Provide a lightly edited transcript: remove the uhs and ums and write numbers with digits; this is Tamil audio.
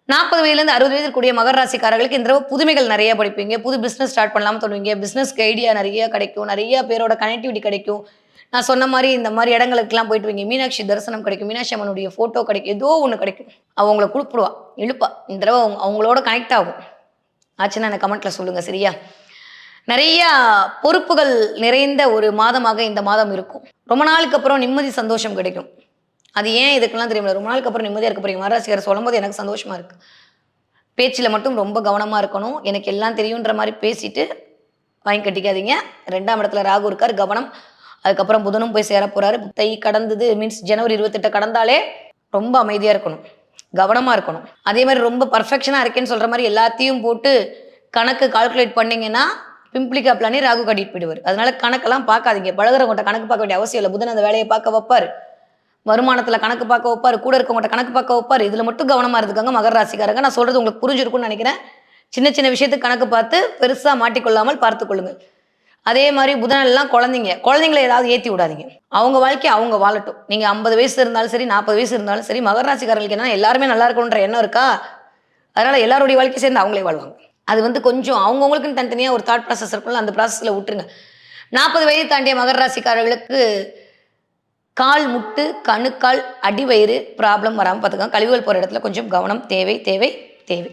40 வயதுலேருந்து 60 வயது கூடிய மகர ராசிக்காரர்களுக்கு இந்த தடவை புதுமைகள் நிறைய படிப்பீங்க. புது பிசினஸ் ஸ்டார்ட் பண்ணலாம்னு தோணுவீங்க. பிசினஸ்க்கு ஐடியா நிறைய கிடைக்கும். நிறைய பேரோட கனெக்டிவிட்டி கிடைக்கும். நான் சொன்ன மாரி இந்த மாரி இடங்களுக்குலாம் போயிட்டுருவீங்க. மீனாட்சி தரிசனம் கிடைக்கும். மீனாட்சி அம்மனுடைய ஃபோட்டோ கிடைக்கும். ஏதோ ஒண்ணு கிடைக்கும். அவ உங்கள கூப்பிடுவா, இழுப்பா. இந்த தடவ அவங்களோட கனெக்ட் ஆகும். ஆச்சுன்னா எனக்கு கமெண்ட்ல சொல்லுங்க சரியா? நிறைய பொறுப்புகள் நிறைந்த ஒரு மாதமாக இந்த மாதம் இருக்கும். ரொம்ப நாளுக்கு அப்புறம் நிம்மதி, சந்தோஷம் கிடைக்கும். அது ஏன் இதுக்கெல்லாம் தெரியுமா? ரொம்ப நாளுக்கு அப்புறம் நிம்மதியா இருக்க போறீங்க. மகராசிக்காரர் சொல்லும்போது எனக்கு சந்தோஷமா இருக்கு. பேச்சுல மட்டும் ரொம்ப கவனமா இருக்கணும். எனக்கு எல்லாம் தெரியுன்ற மாரி பேசிட்டு வாங்கி கட்டிக்காதீங்க. 2ஆம் இடத்துல ராகு இருக்காரு. கவனம். அதுக்கப்புறம் புதனும் போய் சேர போறாரு. தை கடந்தது மீன்ஸ் ஜனவரி 28 கடந்தாலே ரொம்ப அமைதியா இருக்கணும். கவனமா இருக்கணும். அதே மாரி ரொம்ப பெர்ஃபெக்ஷனா இருக்கேன்னு சொல்ற மாரி எல்லாத்தையும் போட்டு கணக்கு கால்குலேட் பண்ணீங்கன்னா, பிம்பிளிக்கா பிளானே ராகு காட்டிட்டு போயிடுவாரு. அதனால கணக்கெல்லாம் பார்க்காதீங்க. பழகுறவங்கட்ட கணக்கு பார்க்க வேண்டிய அவசியம் இல்ல. புதன் அந்த வேலைய பார்க்க வைப்பாரு. வருமானத்துல கணக்கு பார்க்க வைப்பாரு. கூட இருக்கவங்கட்ட கணக்கு பார்க்க வைப்பாரு. இதுல மட்டும் கவனமா இருந்துக்கங்க மகர ராசிக்காரங்க. நான் சொல்றது உங்களுக்கு புரிஞ்சிருக்கும்னு நினைக்கிறேன். சின்ன சின்ன விஷயத்துக்கு கணக்கு பார்த்து பெருசா மாட்டிக்கொள்ளாமல் பார்த்துக் கொள்ளுங்கள். அதே மாரி புதனெல்லாம் குழந்தைங்க. குழந்தைங்கள ஏதாவது ஏத்தி விடாதீங்க. அவங்க வாழ்க்கைய அவங்க வாழட்டும். நீங்க 50 வயசு இருந்தாலும் சரி, 40 வயசு இருந்தாலும் சரி, மகர ராசிக்காரர்களுக்கு என்னன்னா எல்லாருமே நல்லா இருக்கணுன்ற எண்ணம் இருக்கா? அதனால எல்லாருடைய வாழ்க்கை சேர்ந்து அவங்களே வாழ்வாங்க. அது வந்து கொஞ்சம் அவங்கவங்களுக்குன்னு தனித்தனியா ஒரு தாட் ப்ராசஸ் இருக்கும்ல, அந்த ப்ராசஸ்ல விட்டுருங்க. 40 வயது தாண்டிய மகர ராசிக்காரர்களுக்கு கால் முட்டு, கணுக்கால், அடிவயிறு ப்ராப்ளம் வராம பார்த்துக்கோங்க. கழிவுகள் போற இடத்துல கொஞ்சம் கவனம் தேவை, தேவை, தேவை.